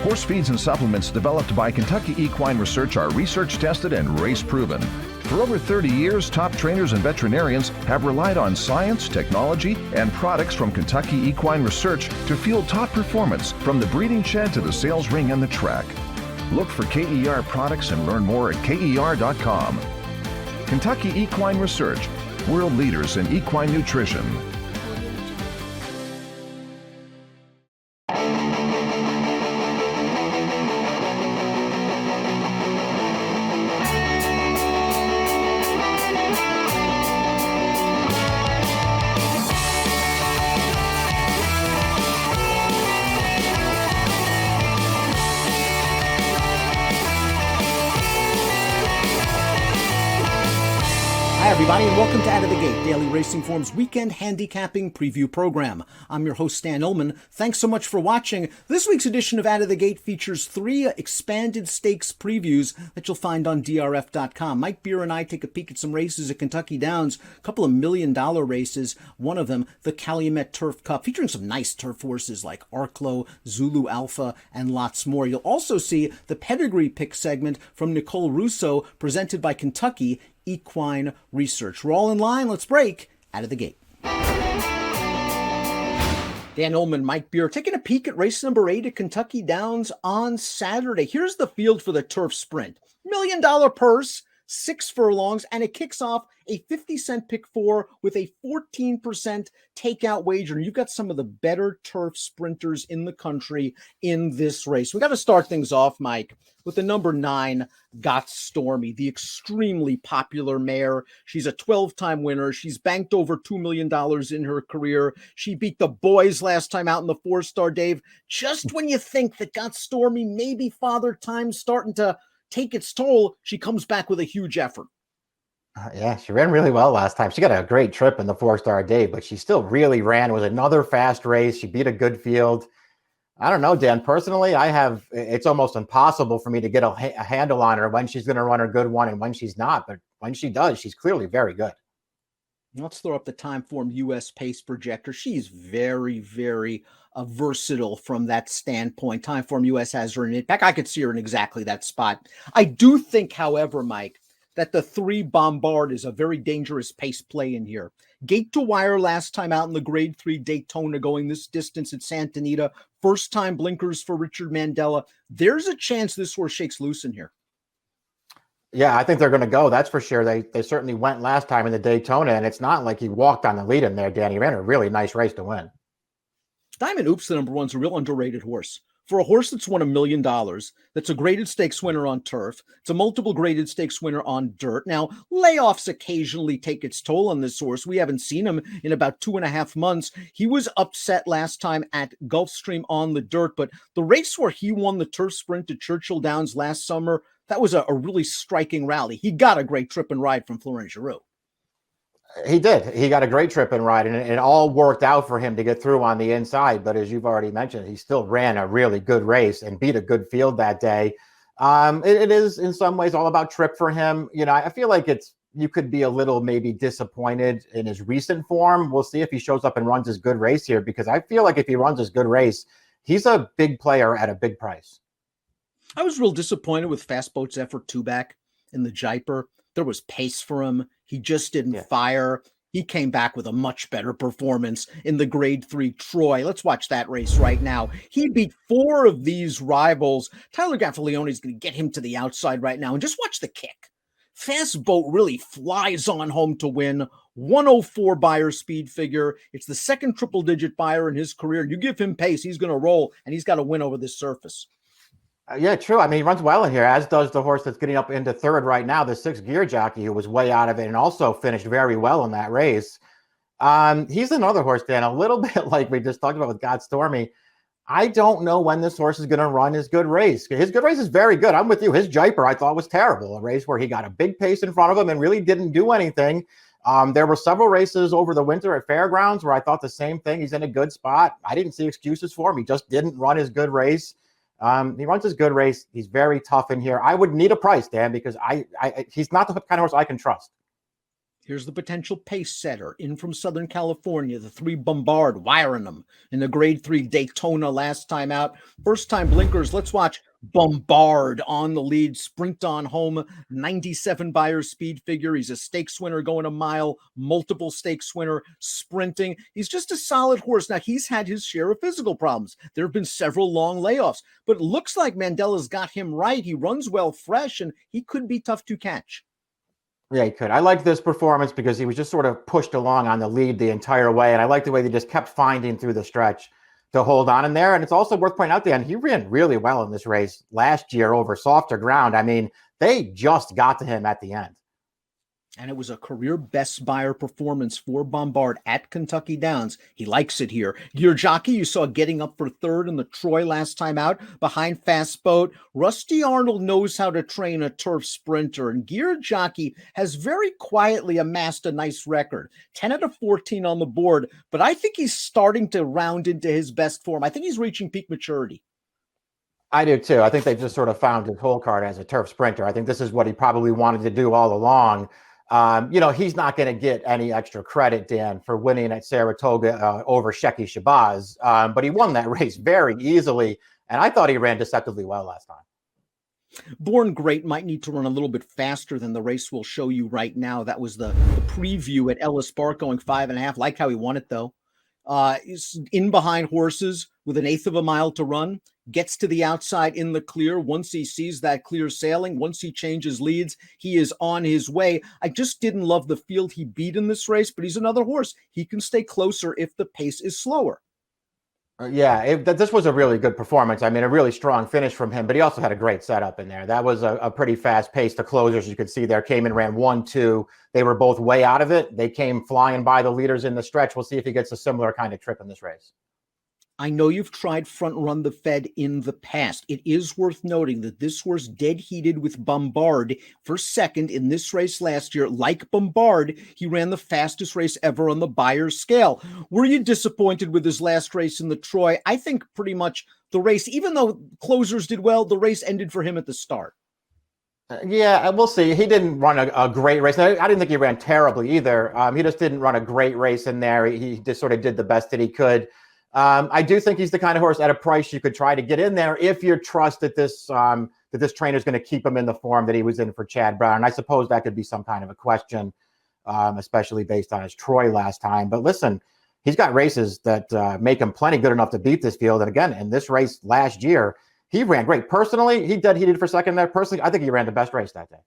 Horse feeds and supplements developed by Kentucky Equine Research are research tested and race proven. For over 30 years, top trainers and veterinarians have relied on science, technology, and products from Kentucky Equine Research to fuel top performance from the breeding shed to the sales ring and the track. Look for KER products and learn more at KER.com. Kentucky Equine Research, world leaders in equine nutrition. Hi, everybody, and welcome to Out of the Gate, Daily Racing Form's weekend handicapping preview program. I'm your host, Stan Ullman. Thanks so much for watching. This week's edition of Out of the Gate features 3 expanded stakes previews that you'll find on DRF.com. Mike Beer and I take a peek at some races at Kentucky Downs, a couple of $1 million races. One of them, the Calumet Turf Cup, featuring some nice turf horses like Arklow, Zulu Alpha, and lots more. You'll also see the Pedigree pick segment from Nicole Russo, presented by Kentucky Equine Research. We're all in line. Let's break Out of the Gate. Dan Ullman, Mike Beer, taking a peek at race number 8 at Kentucky Downs on Saturday. Here's the field for the turf sprint. $1 million purse, 6 furlongs, and it kicks off a 50-cent pick 4 with a 14% takeout wager. You've got some of the better turf sprinters in the country in this race. We got to start things off, Mike, with the number 9, Got Stormy, the extremely popular mare. She's a 12-time winner. She's banked over $2 million in her career. She beat the boys last time out in the 4-star, Dave. Just when you think that Got Stormy, maybe Father Time's starting to take its toll, she comes back with a huge effort. Yeah, she ran really well last time. She got a great trip in the 4-star Dave, but she still really ran. It was another fast race. She beat a good field. I don't know, Dan. Personally, it's almost impossible for me to get a handle on her when she's going to run a good one and when she's not. But when she does, she's clearly very good. Let's throw up the Timeform US pace projector. She's very, very versatile from that standpoint. Timeform US has her in it. Heck, I could see her in exactly that spot. I do think, however, Mike, that the 3 Bombard is a very dangerous pace play in here. Gate to wire last time out in the grade 3 Daytona, going this distance at Santa Anita. First time blinkers for Richard Mandela. There's a chance this horse shakes loose in here. Yeah, I think they're going to go. That's for sure. They certainly went last time in the Daytona, and it's not like he walked on the lead in there, Danny. He ran a really nice race to win. Diamond Oops, the number 1's a real underrated horse. For a horse that's won $1 million, that's a graded stakes winner on turf, it's a multiple graded stakes winner on dirt. Now, layoffs occasionally take its toll on this horse. We haven't seen him in about 2.5 months. He was upset last time at Gulfstream on the dirt, but the race where he won the turf sprint at Churchill Downs last summer, that was a really striking rally. He got a great trip and ride from Florent Geroux. He did. He got a great trip and ride, and it all worked out for him to get through on the inside. But as you've already mentioned, he still ran a really good race and beat a good field that day. It is in some ways all about trip for him. You know, I feel like you could be a little maybe disappointed in his recent form. We'll see if he shows up and runs his good race here, because I feel like if he runs his good race, he's a big player at a big price. I was real disappointed with Fast Boat's effort 2-back in the Jaipur. There was pace for him. He just didn't fire. He came back with a much better performance in the grade 3 Troy. Let's watch that race right now. He beat 4 of these rivals. Tyler Gaffalione is going to get him to the outside right now. And just watch the kick. Fast Boat really flies on home to win. 104 buyer speed figure. It's the second triple-digit buyer in his career. You give him pace, he's going to roll, and he's got to win over this surface. Yeah, true. I mean, he runs well in here, as does the horse that's getting up into third right now, the 6th Gear Jockey, who was way out of it and also finished very well in that race. He's another horse, Dan, a little bit like we just talked about with Got Stormy. I don't know when this horse is going to run his good race. His good race is very good. I'm with you. His Jaipur, I thought, was terrible. A race where he got a big pace in front of him and really didn't do anything. There were several races over the winter at Fairgrounds where I thought the same thing. He's in a good spot. I didn't see excuses for him. He just didn't run his good race. He runs his good race. He's very tough in here. I would need a price, Dan, because he's not the kind of horse I can trust. Here's the potential pace setter in from Southern California, the 3 Bombard, wiring them in the Grade 3 Daytona last time out. First time blinkers. Let's watch Bombard on the lead, sprint on home, 97 Beyer speed figure. He's a stakes winner going a mile, multiple stakes winner sprinting. He's just a solid horse. Now, he's had his share of physical problems. There have been several long layoffs, but it looks like Mandela's got him right. He runs well fresh, and he could be tough to catch. Yeah, he could. I liked this performance because he was just sort of pushed along on the lead the entire way. And I like the way they just kept finding through the stretch to hold on in there. And it's also worth pointing out, Dan, he ran really well in this race last year over softer ground. I mean, they just got to him at the end. And it was a career best Beyer performance for Bombard at Kentucky Downs. He likes it here. Gear Jockey, you saw getting up for third in the Troy last time out behind Fast Boat. Rusty Arnold knows how to train a turf sprinter, and Gear Jockey has very quietly amassed a nice record. 10 out of 14 on the board, but I think he's starting to round into his best form. I think he's reaching peak maturity. I do too. I think they just sort of found his whole card as a turf sprinter. I think this is what he probably wanted to do all along. He's not going to get any extra credit, Dan, for winning at Saratoga over Shecky Shabazz, but he won that race very easily, and I thought he ran deceptively well last time. Born Great might need to run a little bit faster than the race will show you right now. That was the preview at Ellis Park, going 5.5. Like how he won it, though. Is in behind horses with 1/8 of a mile to run, gets to the outside in the clear. Once he sees that clear sailing, once he changes leads, he is on his way. I just didn't love the field he beat in this race, but he's another horse. He can stay closer if the pace is slower. This was a really good performance. I mean, a really strong finish from him, but he also had a great setup in there. That was a pretty fast pace. The closers, you could see there, came and ran 1-2. They were both way out of it. They came flying by the leaders in the stretch. We'll see if he gets a similar kind of trip in this race. I know you've tried Front Run the Fed in the past. It is worth noting that this horse dead heated with Bombard for second in this race last year. Like Bombard, he ran the fastest race ever on the Beyer scale. Were you disappointed with his last race in the Troy? I think pretty much the race, even though closers did well, the race ended for him at the start. Yeah, we'll see. He didn't run a great race. I didn't think he ran terribly either. He just didn't run a great race in there. He just sort of did the best that he could. I do think he's the kind of horse at a price you could try to get in there if you trust that this trainer is going to keep him in the form that he was in for Chad Brown. And I suppose that could be some kind of a question, especially based on his Troy last time. But listen, he's got races that make him plenty good enough to beat this field. And again, in this race last year, he ran great. Personally, he dead heated for second there. Personally, I think he ran the best race that day.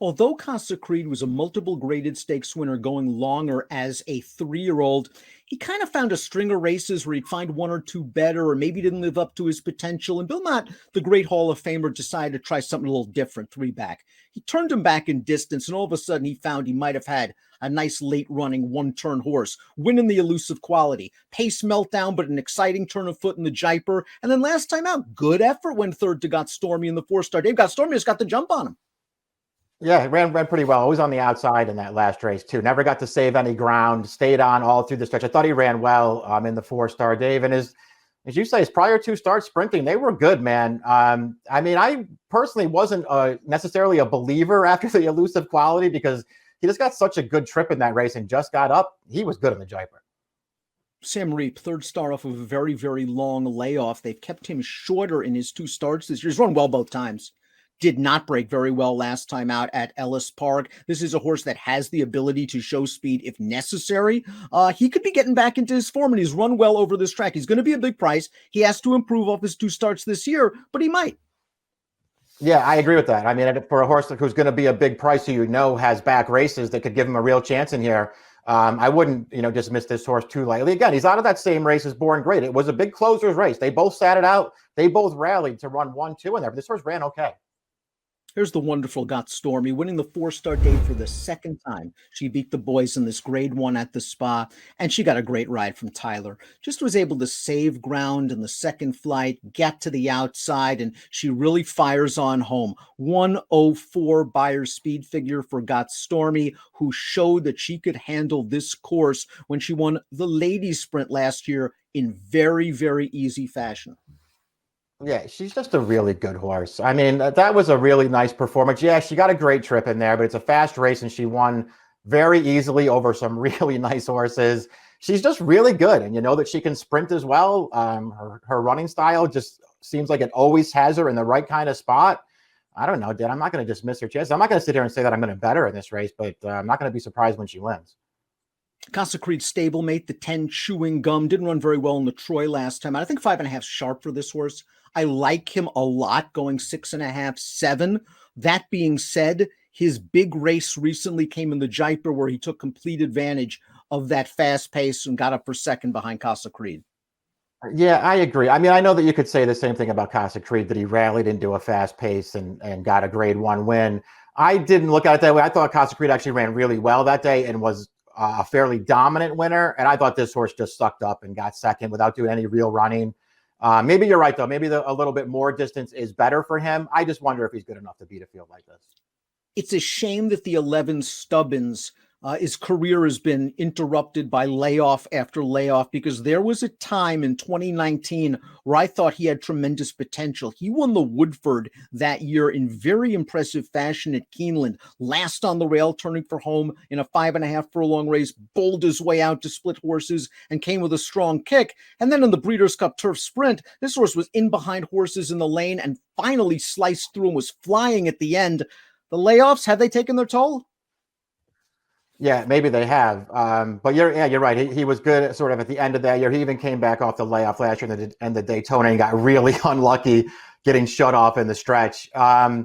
Although Casa Creed was a multiple graded stakes winner going longer as a 3-year-old, he kind of found a string of races where he'd find one or two better, or maybe didn't live up to his potential. And Bill Mott, the great Hall of Famer, decided to try something a little different, 3-back. He turned him back in distance, and all of a sudden he found he might have had a nice late running one-turn horse, winning the elusive quality. Pace meltdown, but an exciting turn of foot in the Jaipur. And then last time out, good effort, went third to Got Stormy in the 4-star. Dave Got Stormy just got the jump on him. Yeah, ran pretty well. Always on the outside in that last race, too. Never got to save any ground. Stayed on all through the stretch. I thought he ran well in the 4-star, Dave. And as you say, his prior 2 starts sprinting, they were good, man. I mean, I personally wasn't necessarily a believer after the elusive quality because he just got such a good trip in that race and just got up. He was good in the Jaipur. Sam Reap, 3rd star off of a very, very long layoff. They've kept him shorter in his 2 starts this year. He's run well both times. Did not break very well last time out at Ellis Park. This is a horse that has the ability to show speed if necessary. He could be getting back into his form, and he's run well over this track. He's going to be a big price. He has to improve off his 2 starts this year, but he might. Yeah, I agree with that. I mean, for a horse who's going to be a big price who has back races that could give him a real chance in here, I wouldn't, dismiss this horse too lightly. Again, he's out of that same race as Born Great. It was a big closer's race. They both sat it out. They both rallied to run 1-2 in there, but this horse ran okay. Here's the wonderful Got Stormy, winning the 4-star day for the second time. She beat the boys in this grade 1 at the Spa, and she got a great ride from Tyler. Just was able to save ground in the second flight, get to the outside, and she really fires on home. 104 Beyer speed figure for Got Stormy, who showed that she could handle this course when she won the ladies sprint last year in very, very easy fashion. Yeah, she's just a really good horse. I mean, that was a really nice performance. Yeah, she got a great trip in there, but it's a fast race, and she won very easily over some really nice horses. She's just really good. And you know that she can sprint as well. Her running style just seems like it always has her in the right kind of spot. I don't know, Dan. I'm not going to dismiss her chances. I'm not going to sit here and say that I'm going to bet her in this race, but I'm not going to be surprised when she wins. Casa Creed's stablemate, the 10 Chewing Gum, didn't run very well in the Troy last time. I think 5.5 sharp for this horse. I like him a lot, going 6.5, 7. That being said, his big race recently came in the Jaipur, where he took complete advantage of that fast pace and got up for second behind Casa Creed. Yeah, I agree. I mean, I know that you could say the same thing about Casa Creed, that he rallied into a fast pace and got a grade 1 win. I didn't look at it that way. I thought Casa Creed actually ran really well that day and was a fairly dominant winner. And I thought this horse just sucked up and got second without doing any real running. Maybe you're right, though. Maybe a little bit more distance is better for him. I just wonder if he's good enough to beat a field like this. It's a shame that the 11 Stubbins, his career has been interrupted by layoff after layoff, because there was a time in 2019 where I thought he had tremendous potential. He won the Woodford that year in very impressive fashion at Keeneland, last on the rail, turning for home in a 5.5 furlong race, bowled his way out to split horses and came with a strong kick. And then in the Breeders' Cup Turf Sprint, this horse was in behind horses in the lane and finally sliced through and was flying at the end. The layoffs, have they taken their toll? Yeah, maybe they have. But you're right. He was good sort of at the end of that year. He even came back off the layoff last year in the Daytona and got really unlucky getting shut off in the stretch. I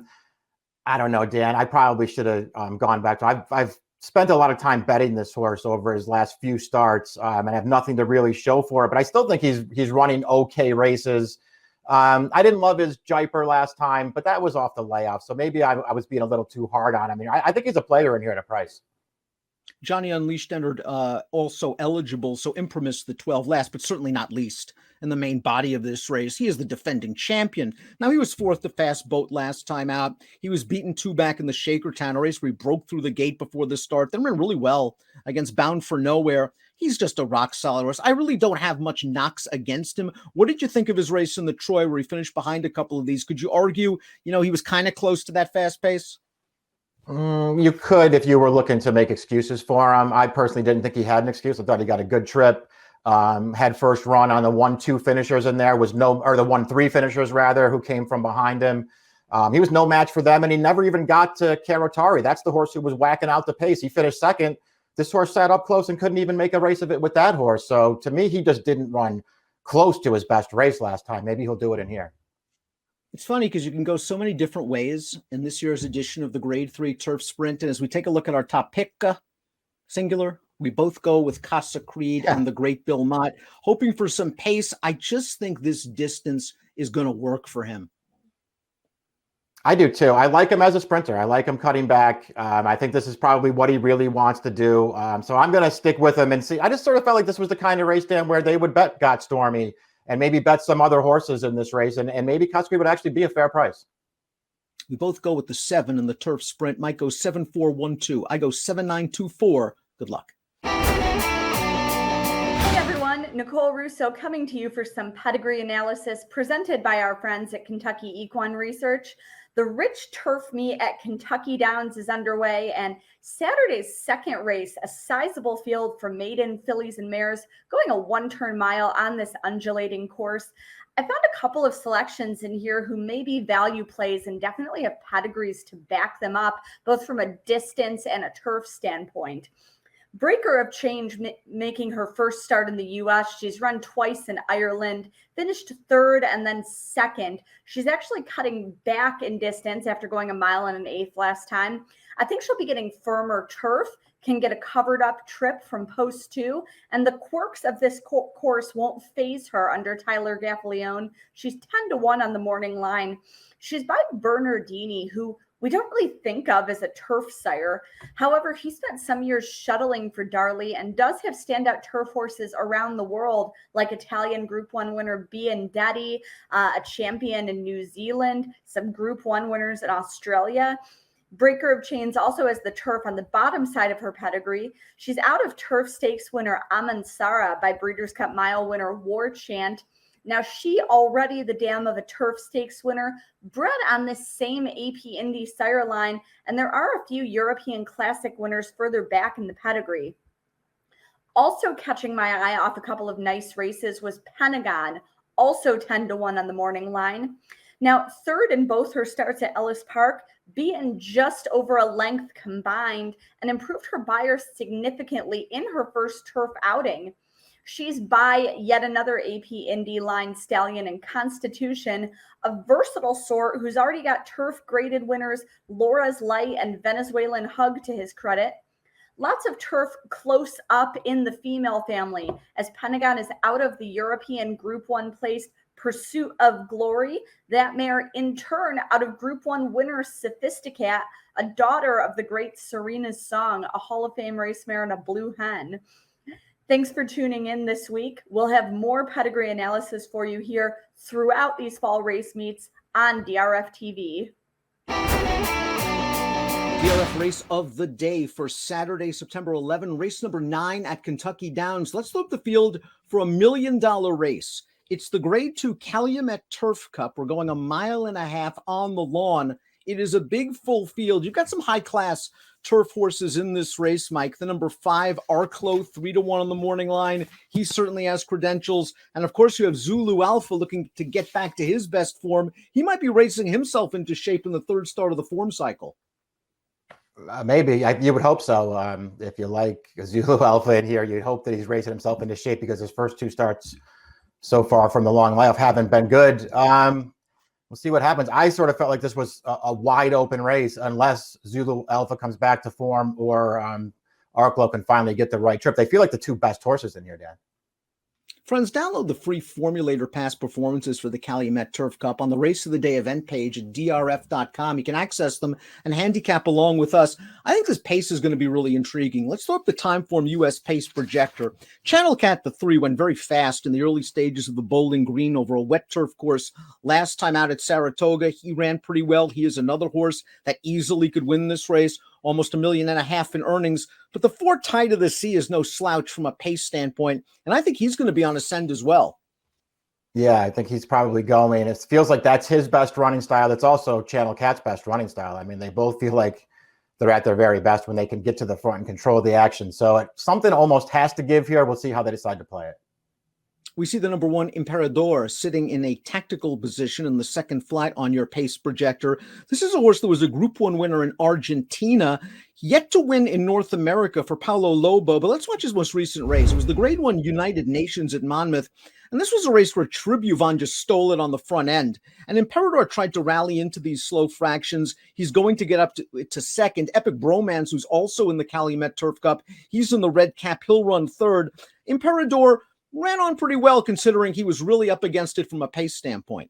don't know, Dan. I probably should have gone back to. I've spent a lot of time betting this horse over his last few starts, and have nothing to really show for it. But I still think he's running okay races. I didn't love his Jaipur last time, but that was off the layoff. So maybe I was being a little too hard on him. I think he's a player in here at a price. Johnny Unleashed entered also eligible, so Imprimis the 12 last, but certainly not least in the main body of this race. He is the defending champion. Now, he was fourth to Fast Boat last time out. He was beaten 2 back in the Shakertown race, where he broke through the gate before the start, then ran really well against Bound for Nowhere. He's just a rock-solid horse. I really don't have much knocks against him. What did you think of his race in the Troy, where he finished behind a couple of these? Could you argue, he was kind of close to that fast pace? You could, if you were looking to make excuses for him. I personally didn't think he had an excuse. I thought he got a good trip. Had first run on the 1-2 finishers in there, or the 1-3 finishers rather, who came from behind him. He was no match for them, and he never even got to Karatari. That's the horse who was whacking out the pace. He finished second. This horse sat up close and couldn't even make a race of it with that horse. So to me, he just didn't run close to his best race last time. Maybe he'll do it in here. It's funny because you can go so many different ways in this year's edition of the Grade 3 Turf Sprint. And as we take a look at our top pick, singular, we both go with Casa Creed and the Great Bill Mott, hoping for some pace. I just think this distance is going to work for him. I do too. I like him as a sprinter. I like him cutting back. I think this is probably what he really wants to do. So I'm going to stick with him and see. I just sort of felt like this was the kind of race, Dan, where they would bet Got Stormy and maybe bet some other horses in this race, and maybe Casa Creed would actually be a fair price. We both go with the 7 in the Turf Sprint. Mike goes 7-4-1-2. I go 7-9-2-4. Good luck. Hey everyone, Nicole Russo coming to you for some pedigree analysis presented by our friends at Kentucky Equine Research. The Rich Turf Meet at Kentucky Downs is underway, and Saturday's second race, a sizable field for maiden fillies and mares, going a 1-turn mile on this undulating course. I found a couple of selections in here who maybe value plays and definitely have pedigrees to back them up, both from a distance and a turf standpoint. Breaker of Change making her first start in the U.S. She's run twice in Ireland, finished third and then second. She's actually cutting back in distance after going 1.1 miles last time. I think she'll be getting firmer turf, can get a covered up trip from post 2, and the quirks of this course won't phase her under Tyler Gaffalione. She's 10-1 on the morning line. She's by Bernardini, who we don't really think of as a turf sire. However, he spent some years shuttling for Darley and does have standout turf horses around the world, like Italian Group 1 winner Biandetti, a champion in New Zealand, some Group 1 winners in Australia. Breaker of Chains also has the turf on the bottom side of her pedigree. She's out of Turf Stakes winner Amansara by Breeders' Cup Mile winner War Chant. Now, she already the dam of a turf stakes winner, bred on this same AP Indy sire line, and there are a few European Classic winners further back in the pedigree. Also catching my eye off a couple of nice races was Pentagon, also 10-1 on the morning line. Now, third in both her starts at Ellis Park, beaten just over a length combined, and improved her Beyer significantly in her first turf outing. She's by yet another AP Indy line stallion in Constitution, a versatile sort who's already got turf graded winners Laura's Light and Venezuelan Hug to his credit. Lots of turf close up in the female family as Pentagon is out of the European Group 1 place Pursuit of Glory. That mare in turn out of Group 1 winner Sophisticat, a daughter of the great Serena's Song, a Hall of Fame race mare and a blue hen. Thanks for tuning in this week. We'll have more pedigree analysis for you here throughout these fall race meets on DRF TV. DRF race of the day for Saturday, September 11, race number 9 at Kentucky Downs. Let's load the field for $1 million race. It's the Grade 2 Calumet Turf Cup. We're going 1.5 miles on the lawn. It is a big full field. You've got some high-class turf horses in this race, Mike. The number 5, Arklow, 3-1 on the morning line. He certainly has credentials. And, of course, you have Zulu Alpha looking to get back to his best form. He might be racing himself into shape in the third start of the form cycle. Maybe. You would hope so. If you like Zulu Alpha in here, you'd hope that he's racing himself into shape because his first 2 starts so far from the long layoff haven't been good. We'll see what happens. I sort of felt like this was a wide open race unless Zulu Alpha comes back to form or Arklow can finally get the right trip. They feel like the 2 best horses in here, Dan. Friends, download the free Formulator Past performances for the Calumet Turf Cup on the Race of the Day event page at drf.com. You can access them and handicap along with us. I think this pace is going to be really intriguing. Let's throw up the Timeform US Pace Projector. Channel Cat, the 3, went very fast in the early stages of the Bowling Green over a wet turf course last time out at Saratoga. He ran pretty well. He is another horse that easily could win this race. Almost $1.5 million in earnings. But the 4 Tide of the Sea is no slouch from a pace standpoint. And I think he's going to be on ascend as well. Yeah, I think he's probably going. It feels like that's his best running style. It's also Channel Cat's best running style. I mean, they both feel like they're at their very best when they can get to the front and control the action. So something almost has to give here. We'll see how they decide to play it. We see the number 1 Imperador sitting in a tactical position in the second flight on your pace projector. This is a horse that was a Group 1 winner in Argentina, yet to win in North America for Paulo Lobo. But let's watch his most recent race. It was the Grade 1 United Nations at Monmouth. And this was a race where Tribhuvan just stole it on the front end. And Imperador tried to rally into these slow fractions. He's going to get up to second. Epic Bromance, who's also in the Calumet Turf Cup, he's in the red cap. He'll run third. Imperador ran on pretty well considering he was really up against it from a pace standpoint.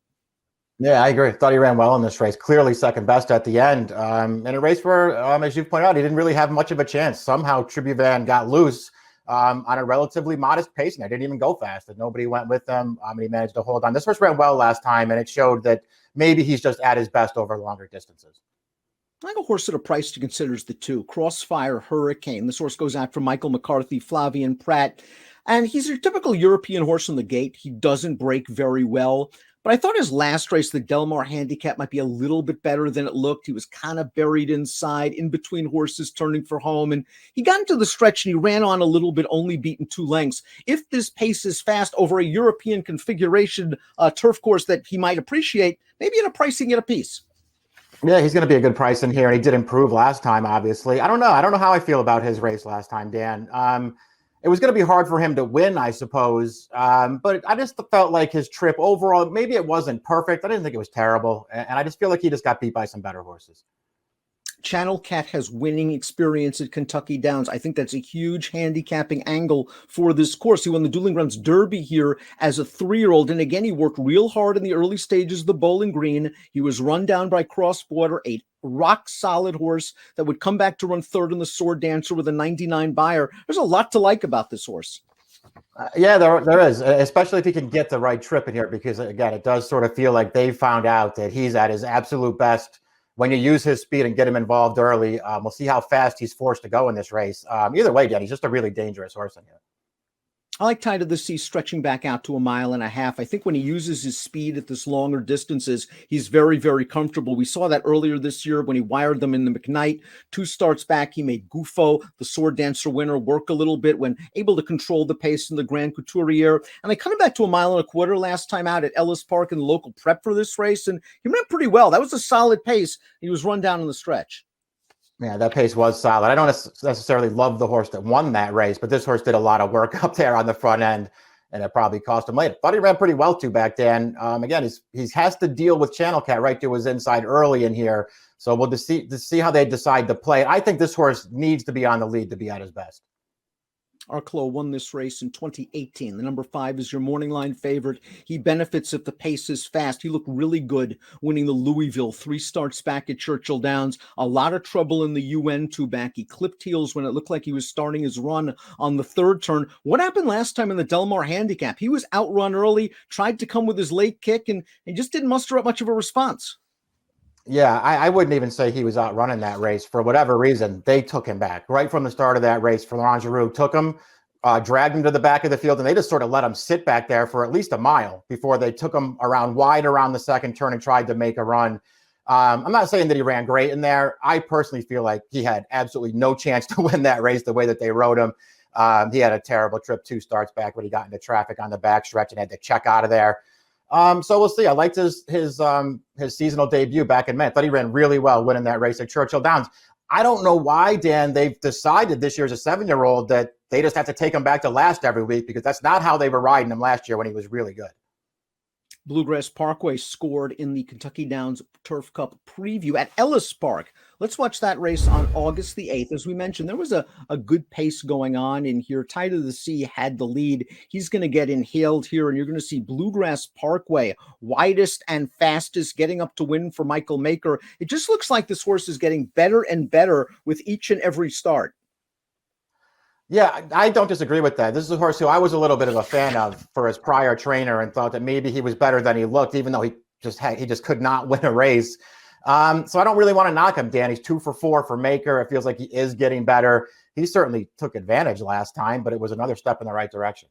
Yeah, I agree. Thought he ran well in this race. Clearly second best at the end. In a race where, as you pointed out, he didn't really have much of a chance. Somehow Tribhuvan got loose on a relatively modest pace, and I didn't even go fast. And nobody went with them. And he managed to hold on. This horse ran well last time, and it showed that maybe he's just at his best over longer distances. I like a horse at a price to consider is the 2, Crossfire Hurricane. This horse goes after Michael McCarthy, Flavian Pratt. And he's a typical European horse on the gate. He doesn't break very well. But I thought his last race, the Delmar Handicap, might be a little bit better than it looked. He was kind of buried inside, in between horses turning for home. And he got into the stretch and he ran on a little bit, only beaten 2 lengths. If this pace is fast over a European configuration turf course that he might appreciate, maybe at a price he can get a piece. Yeah, he's going to be a good price in here. And he did improve last time, obviously. I don't know how I feel about his race last time, Dan. It was going to be hard for him to win, I suppose. But I just felt like his trip overall, maybe it wasn't perfect. I didn't think it was terrible. And I just feel like he just got beat by some better horses. Channel Cat has winning experience at Kentucky Downs. I think that's a huge handicapping angle for this course. He won the Dueling Grounds Derby here as a 3-year-old. And again, he worked real hard in the early stages of the Bowling Green. He was run down by Cross Border, a rock-solid horse that would come back to run third in the Sword Dancer with a 99 Beyer. There's a lot to like about this horse. Yeah, there is, especially if he can get the right trip in here, because, again, it does sort of feel like they found out that he's at his absolute best when you use his speed and get him involved early. We'll see how fast he's forced to go in this race. Either way, Dan, he's just a really dangerous horse in here. I like Tide of the Sea stretching back out to 1.5 miles. I think when he uses his speed at this longer distances, he's very, very comfortable. We saw that earlier this year when he wired them in the McKnight. 2 starts back, he made Gufo, the Sword Dancer winner, work a little bit when able to control the pace in the Grand Couturier. And they cut him back to 1.25 miles last time out at Ellis Park in the local prep for this race, and he ran pretty well. That was a solid pace. He was run down in the stretch. Yeah, that pace was solid. I don't necessarily love the horse that won that race, but this horse did a lot of work up there on the front end, and it probably cost him later. Thought he ran pretty well too back then. Again, he has to deal with Channel Cat right to his inside early in here, so we'll just see how they decide to play it. I think this horse needs to be on the lead to be at his best. Arklow won this race in 2018. The number 5 is your morning line favorite. He benefits if the pace is fast. He looked really good winning the Louisville. 3 starts back at Churchill Downs. A lot of trouble in the UN2 back. He clipped heels when it looked like he was starting his run on the 3rd turn. What happened last time in the Del Mar Handicap? He was outrun early, tried to come with his late kick, and he just didn't muster up much of a response. Yeah, I wouldn't even say he was outrunning that race. For whatever reason, they took him back right from the start of that race. Ferrangerou took him, dragged him to the back of the field, and they just sort of let him sit back there for at least a mile before they took him around wide around the 2nd turn and tried to make a run. I'm not saying that he ran great in there. I personally feel like he had absolutely no chance to win that race the way that they rode him. He had a terrible trip 2 starts back when he got into traffic on the backstretch and had to check out of there. So we'll see. I liked his seasonal debut back in May. I thought he ran really well winning that race at Churchill Downs. I don't know why, Dan, they've decided this year as a 7-year-old that they just have to take him back to last every week, because that's not how they were riding him last year when he was really good. Bluegrass Parkway scored in the Kentucky Downs Turf Cup preview at Ellis Park. Let's watch that race on August the 8th. As we mentioned, there was a good pace going on in here. Tide of the Sea had the lead. He's going to get inhaled here, and you're going to see Bluegrass Parkway, widest and fastest, getting up to win for Michael Maker. It just looks like this horse is getting better and better with each and every start. Yeah, I don't disagree with that. This is a horse who I was a little bit of a fan of for his prior trainer, and thought that maybe he was better than he looked, even though he just could not win a race. So I don't really want to knock him, Dan. He's 2 for 4 for Maker. It feels like he is getting better. He certainly took advantage last time, but it was another step in the right direction.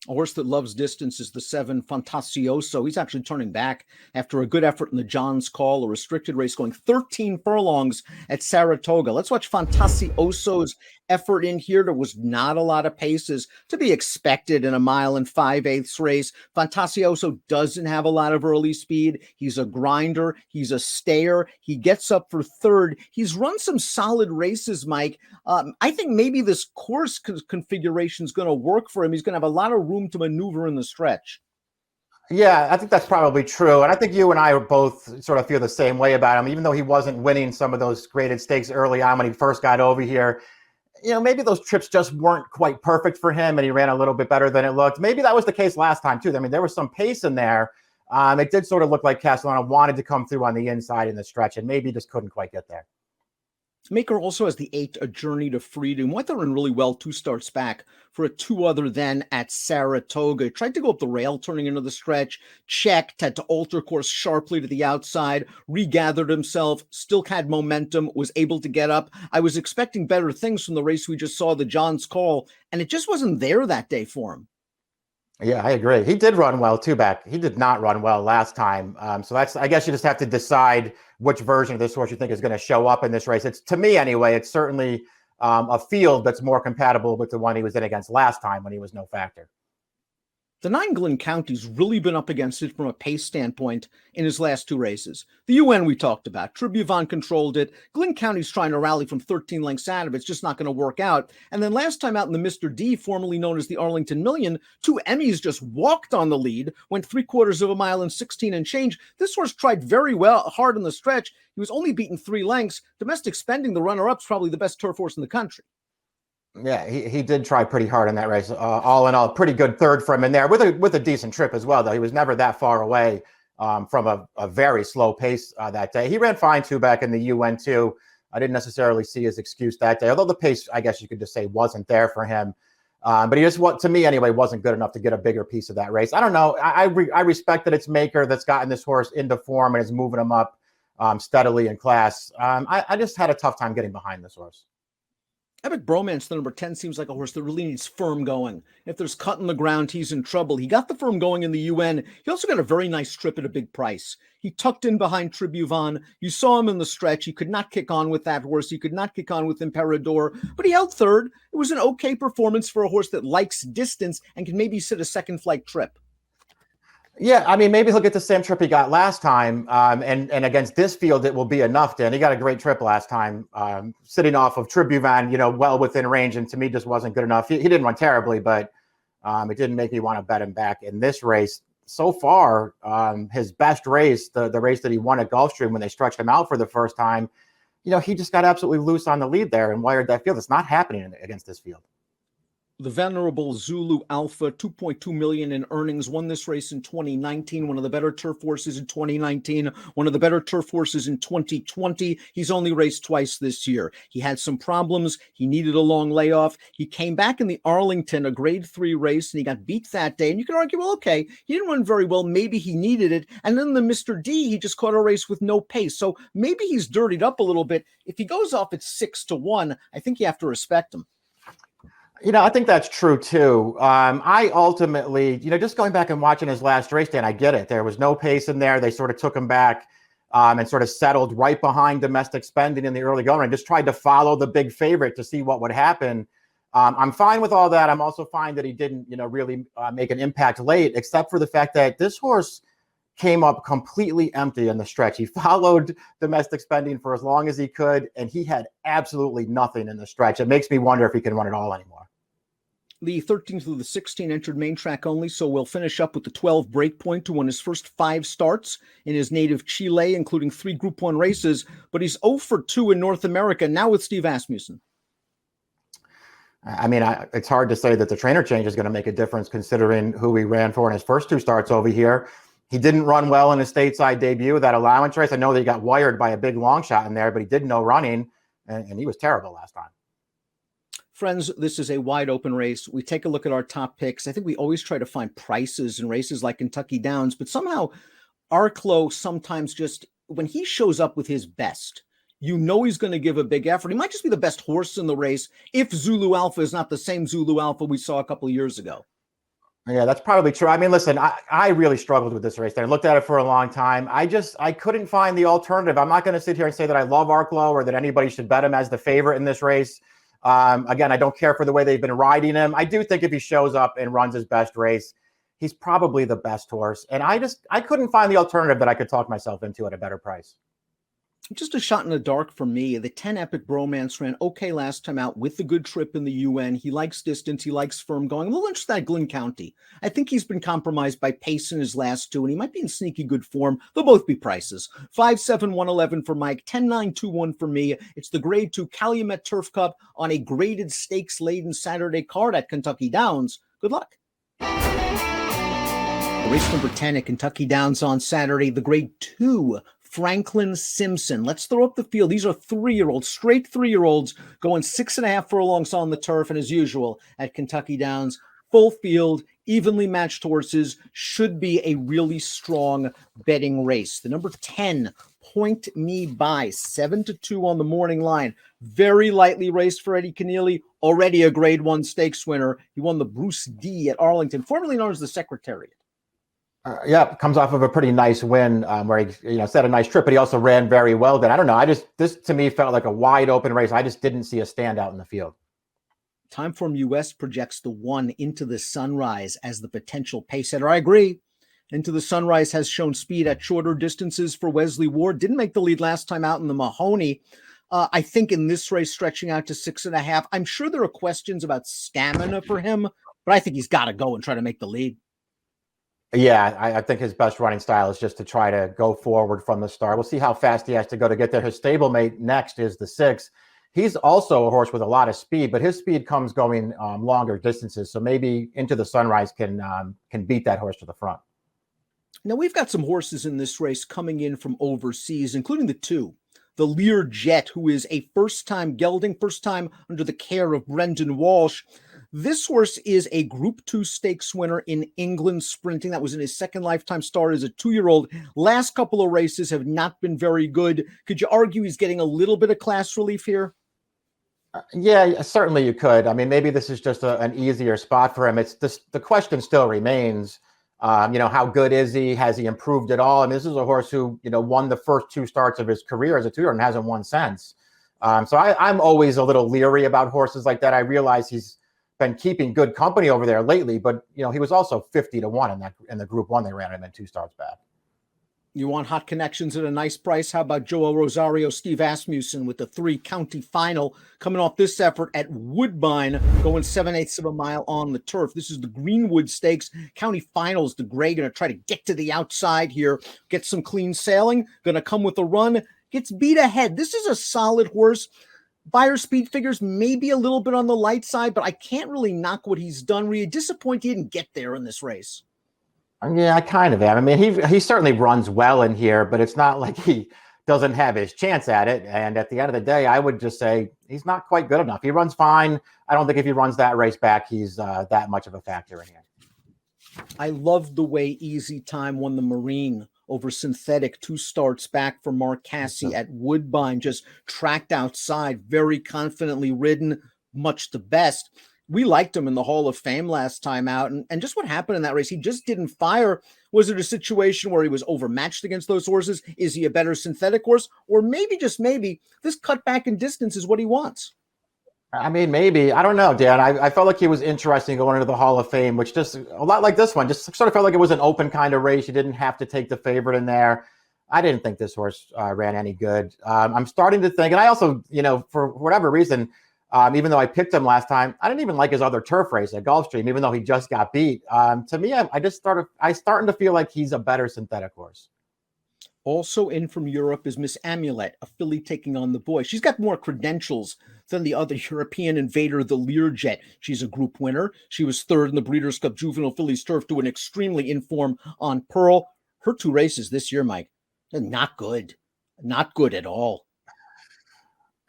A horse that loves distance is the 7 Fantasioso. He's actually turning back after a good effort in the John's Call, a restricted race, going 13 furlongs at Saratoga. Let's watch Fantasioso's effort in here. There was not a lot of paces to be expected in a 1 5/8 race. Fantasioso doesn't have a lot of early speed. He's a grinder. He's a stayer. He gets up for 3rd. He's run some solid races, Mike. I think maybe this course configuration is going to work for him. He's going to have a lot of room to maneuver in the stretch. Yeah, I think that's probably true. And I think you and I both sort of feel the same way about him, even though he wasn't winning some of those graded stakes early on when he first got over here. You know, maybe those trips just weren't quite perfect for him, and he ran a little bit better than it looked. Maybe that was the case last time, too. I mean, there was some pace in there. It did sort of look like Castellano wanted to come through on the inside in the stretch, and maybe just couldn't quite get there. Maker also has the 8, A Journey to Freedom. Went there in really well 2 starts back for a 2 other than at Saratoga. Tried to go up the rail turning into the stretch, checked, had to alter course sharply to the outside, regathered himself, still had momentum, was able to get up. I was expecting better things from the race we just saw, the John's Call, and it just wasn't there that day for him. Yeah, I agree. He did run well too back. He did not run well last time. So I guess you just have to decide which version of this horse you think is going to show up in this race. It's, to me anyway, it's certainly a field that's more compatible with the one he was in against last time when he was no factor. The 9 Glenn County's really been up against it from a pace standpoint in his last 2 races. The UN we talked about, Tribuvant controlled it. Glenn County's trying to rally from 13 lengths out of it. It's just not going to work out. And then last time out in the Mr. D, formerly known as the Arlington Million, 2 Emmys just walked on the lead, went 3/4 mile and 16 and change. This horse tried very well, hard in the stretch. He was only beaten 3 lengths. Domestic Spending, the runner-up, is probably the best turf horse in the country. Yeah, he did try pretty hard in that race. All in all, pretty good 3rd from in there with a decent trip as well, though. He was never that far away from a very slow pace that day. He ran fine, too, back in the UN2. I didn't necessarily see his excuse that day, although the pace, I guess you could just say, wasn't there for him. But he just, to me anyway, wasn't good enough to get a bigger piece of that race. I don't know. I respect that it's Maker that's gotten this horse into form and is moving him up steadily in class. I just had a tough time getting behind this horse. Epic Bromance, the number 10, seems like a horse that really needs firm going. If there's cut in the ground, he's in trouble. He got the firm going in the UN. He also got a very nice trip at a big price. He tucked in behind Tribuvon. You saw him in the stretch. He could not kick on with that horse. He could not kick on with Imperador, but he held third. It was an okay performance for a horse that likes distance and can maybe sit a second flight trip. Yeah, I mean, maybe he'll get the same trip he got last time, and against this field, it will be enough, Dan. He got a great trip last time, sitting off of Tribhuvan, well within range, and to me, just wasn't good enough. He didn't run terribly, but it didn't make me want to bet him back in this race. So far, his best race, the race that he won at Gulfstream when they stretched him out for the first time, he just got absolutely loose on the lead there and wired that field. It's not happening against this field. The venerable Zulu Alpha, $2.2 million in earnings, won this race in 2019, one of the better turf horses in 2019, one of the better turf horses in 2020. He's only raced twice this year. He had some problems. He needed a long layoff. He came back in the Arlington, a grade 3 race, and he got beat that day. And you can argue, well, okay, he didn't run very well. Maybe he needed it. And then the Mr. D, he just caught a race with no pace. So maybe he's dirtied up a little bit. If he goes off at 6-1, I think you have to respect him. I think that's true too. I ultimately, just going back and watching his last race, Dan, I get it. There was no pace in there. They sort of took him back and sort of settled right behind Domestic Spending in the early going and just tried to follow the big favorite to see what would happen. I'm fine with all that. I'm also fine that he didn't, really make an impact late, except for the fact that this horse came up completely empty in the stretch. He followed Domestic Spending for as long as he could, and he had absolutely nothing in the stretch. It makes me wonder if he can run it all anymore. The 13 through the 16 entered main track only, so we'll finish up with the 12 breakpoint to win his first 5 starts in his native Chile, including 3 Group 1 races, but he's 0 for 2 in North America, now with Steve Asmussen. I mean, it's hard to say that the trainer change is going to make a difference considering who he ran for in his first 2 starts over here. He didn't run well in his stateside debut, that allowance race. I know that he got wired by a big long shot in there, but he did no running, and he was terrible last time. Friends, this is a wide open race. We take a look at our top picks. I think we always try to find prices in races like Kentucky Downs, but somehow Arklow sometimes just, when he shows up with his best, he's going to give a big effort. He might just be the best horse in the race if Zulu Alpha is not the same Zulu Alpha we saw a couple of years ago. Yeah, that's probably true. I mean, listen, I really struggled with this race. I looked at it for a long time. I couldn't find the alternative. I'm not going to sit here and say that I love Arklow or that anybody should bet him as the favorite in this race. Again, I don't care for the way they've been riding him. I do think if he shows up and runs his best race, he's probably the best horse. And I couldn't find the alternative that I could talk myself into at a better price. Just a shot in the dark for me. The 10 Epic Bromance ran okay last time out with the good trip in the UN. He likes distance. He likes firm going. I'm a little interested in Glynn County. I think he's been compromised by pace in his last 2, and he might be in sneaky good form. They'll both be prices. 5-7, 111 for Mike, 10-9, 2-1 for me. It's the Grade 2 Calumet Turf Cup on a graded stakes-laden Saturday card at Kentucky Downs. Good luck. Race number 10 at Kentucky Downs on Saturday, the Grade 2 Franklin Simpson. Let's throw up the field. These are 3-year-olds, straight 3-year-olds, going 6.5 furlongs on the turf. And as usual at Kentucky Downs, full field, evenly matched horses, should be a really strong betting race. The number 10, Point Me By, 7-2 on the morning line. Very lightly raced for Eddie Keneally, already a Grade 1 stakes winner. He won the Bruce D at Arlington, formerly known as the Secretariat. Comes off of a pretty nice win where he set a nice trip, but he also ran very well. Then I don't know. This to me felt like a wide open race. I just didn't see a standout in the field. Timeform US projects the 1 Into the Sunrise as the potential pace setter. I agree. Into the Sunrise has shown speed at shorter distances for Wesley Ward. Didn't make the lead last time out in the Mahoney. I think in this race, stretching out to 6.5, I'm sure there are questions about stamina for him, but I think he's got to go and try to make the lead. Yeah, I think his best running style is just to try to go forward from the start. We'll see how fast he has to go to get there. His stablemate next is the 6. He's also a horse with a lot of speed, but his speed comes going longer distances. So maybe Into the Sunrise can beat that horse to the front. Now, we've got some horses in this race coming in from overseas, including the 2. The Lear Jet, who is a first-time gelding, first time under the care of Brendan Walsh. This horse is a Group 2 stakes winner in England sprinting. That was in his second lifetime start as a 2-year-old. Last couple of races have not been very good. Could you argue he's getting a little bit of class relief here? Yeah, certainly you could. I mean, maybe this is just an easier spot for him. It's this, the question still remains, how good is he? Has he improved at all? I mean, this is a horse who, won the first two starts of his career as a two-year and hasn't won since. So I'm always a little leery about horses like that. I realize he's been keeping good company over there lately, but he was also 50-1 in the Group 1 they ran him in 2 starts back. You want hot connections at a nice price? How about Joel Rosario, Steve Asmussen with the 3-county final coming off this effort at Woodbine, going 7/8 of a mile on the turf. This is the Greenwood Stakes County Finals. The Gray going to try to get to the outside here, get some clean sailing, going to come with a run, gets beat ahead. This is a solid horse. Buyer speed figures maybe a little bit on the light side, but I can't really knock what he's done. Were you disappointed he didn't get there in this race? Yeah, I kind of am. I mean, he certainly runs well in here, but it's not like he doesn't have his chance at it. And at the end of the day, I would just say he's not quite good enough. He runs fine. I don't think if he runs that race back, he's that much of a factor in here. I loved the way Easy Time won the Marine over Synthetic 2 starts back for Mark Cassie at Woodbine, just tracked outside, very confidently ridden, much the best. We liked him in the Hall of Fame last time out. And just what happened in that race, he just didn't fire. Was it a situation where he was overmatched against those horses? Is he a better synthetic horse? Or maybe, just maybe, this cut back in distance is what he wants. I mean, maybe. I don't know, Dan. I felt like he was interesting going into the Hall of Fame, which just a lot like this one, just sort of felt like it was an open kind of race. You didn't have to take the favorite in there. I didn't think this horse ran any good. I'm starting to think, and I also, for whatever reason, even though I picked him last time, I didn't even like his other turf race at Gulfstream, even though he just got beat. To me, I starting to feel like he's a better synthetic horse. Also in from Europe is Miss Amulet, a filly taking on the boy. She's got more credentials than the other European invader, the Learjet. She's a group winner. She was third in the Breeders' Cup Juvenile Fillies Turf to an extremely in form on Pearl. Her 2 races this year, Mike, they're not good. Not good at all.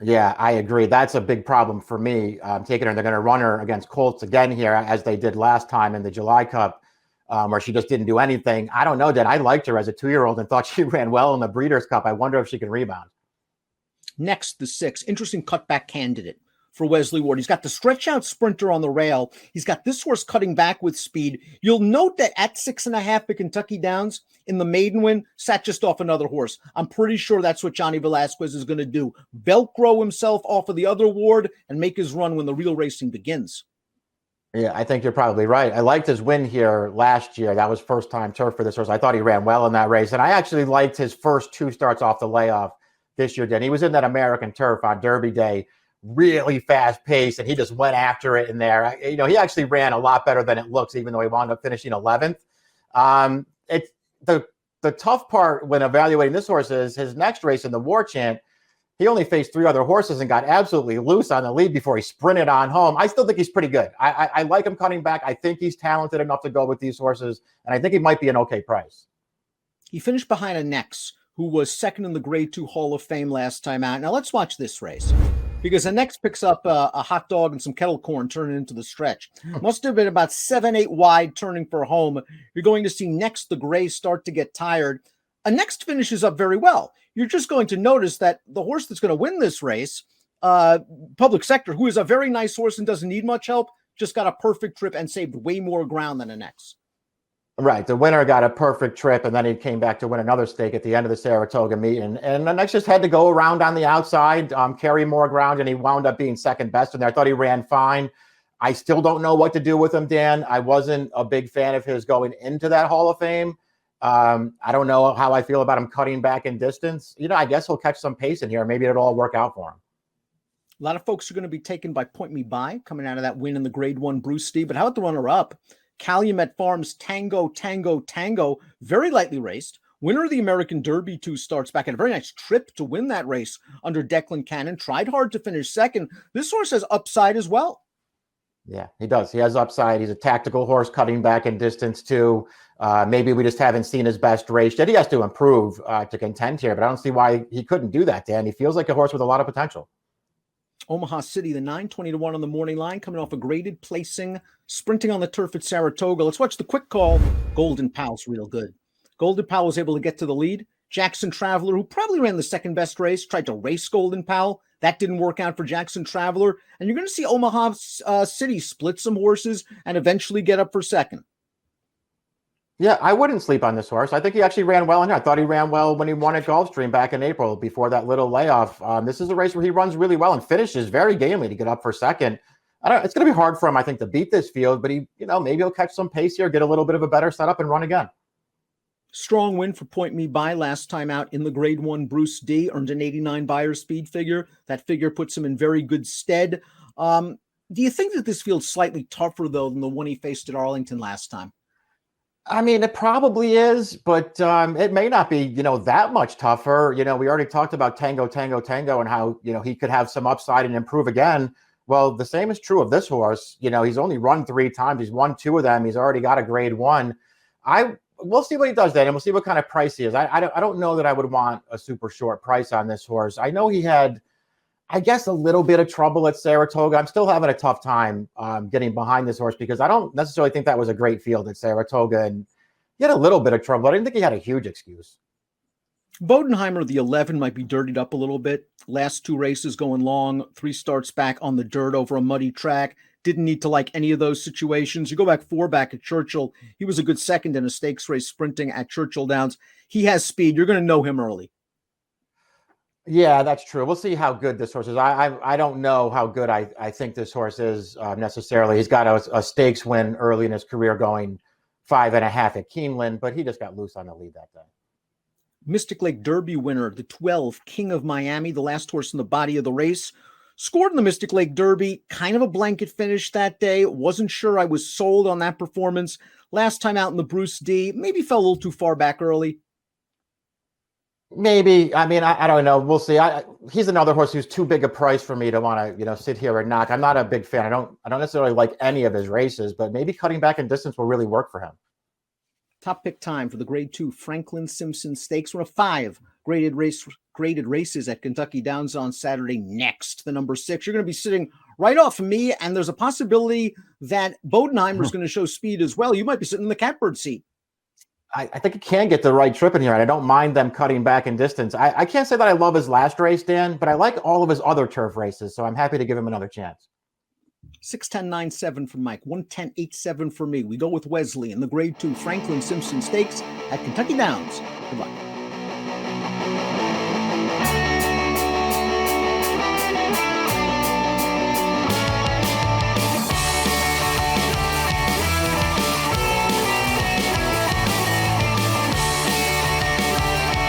Yeah, I agree. That's a big problem for me. Taking her, they're going to run her against Colts again here, as they did last time in the July Cup, where she just didn't do anything. I don't know, Dan. I liked her as a 2-year-old and thought she ran well in the Breeders' Cup. I wonder if she can rebound. Next, the 6. Interesting cutback candidate for Wesley Ward. He's got the stretch out sprinter on the rail. He's got this horse cutting back with speed. You'll note that at 6.5 at Kentucky Downs in the maiden win, sat just off another horse. I'm pretty sure that's what Johnny Velasquez is going to do. Velcro himself off of the other Ward and make his run when the real racing begins. Yeah, I think you're probably right. I liked his win here last year. That was first time turf for this horse. I thought he ran well in that race. And I actually liked his first 2 starts off the layoff this year, Dan. He was in that American turf on Derby Day, really fast pace, and he just went after it in there. He actually ran a lot better than it looks, even though he wound up finishing 11th. It's the tough part when evaluating this horse is his next race in the War Chant. He only faced 3 other horses and got absolutely loose on the lead before he sprinted on home. I still think he's pretty good. I like him cutting back. I think he's talented enough to go with these horses, and I think he might be an okay price. He finished behind a Nex, who was second in the Grade 2 Hall of Fame last time out. Now let's watch this race, because the Nex picks up a hot dog and some kettle corn turning into the stretch. Must have been about 7-8 wide turning for home. You're going to see Nex the Gray start to get tired. A Next finishes up very well. You're just going to notice that the horse that's going to win this race, Public Sector, who is a very nice horse and doesn't need much help, just got a perfect trip and saved way more ground than a Nex. Right. The winner got a perfect trip, and then he came back to win another stake at the end of the Saratoga meet. And the Next just had to go around on the outside, carry more ground, and he wound up being second best in there. I thought he ran fine. I still don't know what to do with him, Dan. I wasn't a big fan of his going into that Hall of Fame. I don't know how I feel about him cutting back in distance. I guess he'll catch some pace in here. Maybe it'll all work out for him. A lot of folks are going to be taken by Point Me By coming out of that win in the Grade 1 Bruce Steve. But how about the runner-up? Calumet Farms Tango, Tango, Tango, very lightly raced. Winner of the American Derby 2 starts back at a very nice trip to win that race under Declan Cannon. Tried hard to finish second. This horse has upside as well. Yeah, he does. He has upside. He's a tactical horse cutting back in distance too. Maybe we just haven't seen his best race yet. He has to improve to contend here, but I don't see why he couldn't do that, Dan. He feels like a horse with a lot of potential. Omaha City, the 9:20-1 on the morning line, coming off a graded placing, sprinting on the turf at Saratoga. Let's watch the quick call. Golden Powell's real good. Golden Powell was able to get to the lead. Jackson Traveler, who probably ran the second best race, tried to race Golden Powell, That didn't work out for Jackson Traveler. And you're going to see Omaha City split some horses and eventually get up for second. Yeah, I wouldn't sleep on this horse. I think he actually ran well in here. I thought he ran well when he won at Gulfstream back in April before that little layoff. This is a race where he runs really well and finishes very gamely to get up for second. It's going to be hard for him, I think, to beat this field, but maybe he'll catch some pace here, get a little bit of a better setup and run again. Strong win for Point Me By last time out in the Grade 1 Bruce D, earned an 89 Beyer speed figure. That figure puts him in very good stead. Do you think that this field's slightly tougher, though, than the one he faced at Arlington last time? I mean, it probably is, but it may not be, that much tougher. We already talked about Tango and how, he could have some upside and improve again. Well, the same is true of this horse. He's only run 3 times. He's won 2 of them. He's already got a Grade 1. We'll see what he does then, and we'll see what kind of price he is. I don't know that I would want a super short price on this horse. I know he had, I guess, a little bit of trouble at Saratoga. I'm still having a tough time getting behind this horse because I don't necessarily think that was a great field at Saratoga, and he had a little bit of trouble. I didn't think he had a huge excuse. Bodenheimer, the 11, might be dirtied up a little bit. Last 2 races going long, 3 starts back on the dirt over a muddy track. Didn't need to like any of those situations. You go back 4 back at Churchill. He was a good second in a stakes race sprinting at Churchill Downs. He has speed. You're going to know him early. Yeah, that's true. We'll see how good this horse is. I don't know how good I think this horse is necessarily. He's got a stakes win early in his career going 5.5 at Keeneland, but he just got loose on the lead that day. Mystic Lake Derby winner, the 12, King of Miami, the last horse in the body of the race. Scored in the Mystic Lake Derby, kind of a blanket finish that day. Wasn't sure I was sold on that performance. Last time out in the Bruce D, maybe fell a little too far back early. Maybe. I mean, I don't know. We'll see. He's another horse who's too big a price for me to want to, sit here and knock. I'm not a big fan. I don't necessarily like any of his races, but maybe cutting back in distance will really work for him. Top pick time for the Grade 2 Franklin Simpson Stakes. One of 5 graded races at Kentucky Downs on Saturday. Next, the number 6. You're going to be sitting right off of me, and there's a possibility that Bodenheimer is going to show speed as well. You might be sitting in the catbird seat. I think he can get the right trip in here, and I don't mind them cutting back in distance. I can't say that I love his last race, Dan, but I like all of his other turf races, so I'm happy to give him another chance. 610.97 for Mike, 110.87 for me. We go with Wesley in the Grade 2 Franklin Simpson Stakes at Kentucky Downs. Good luck.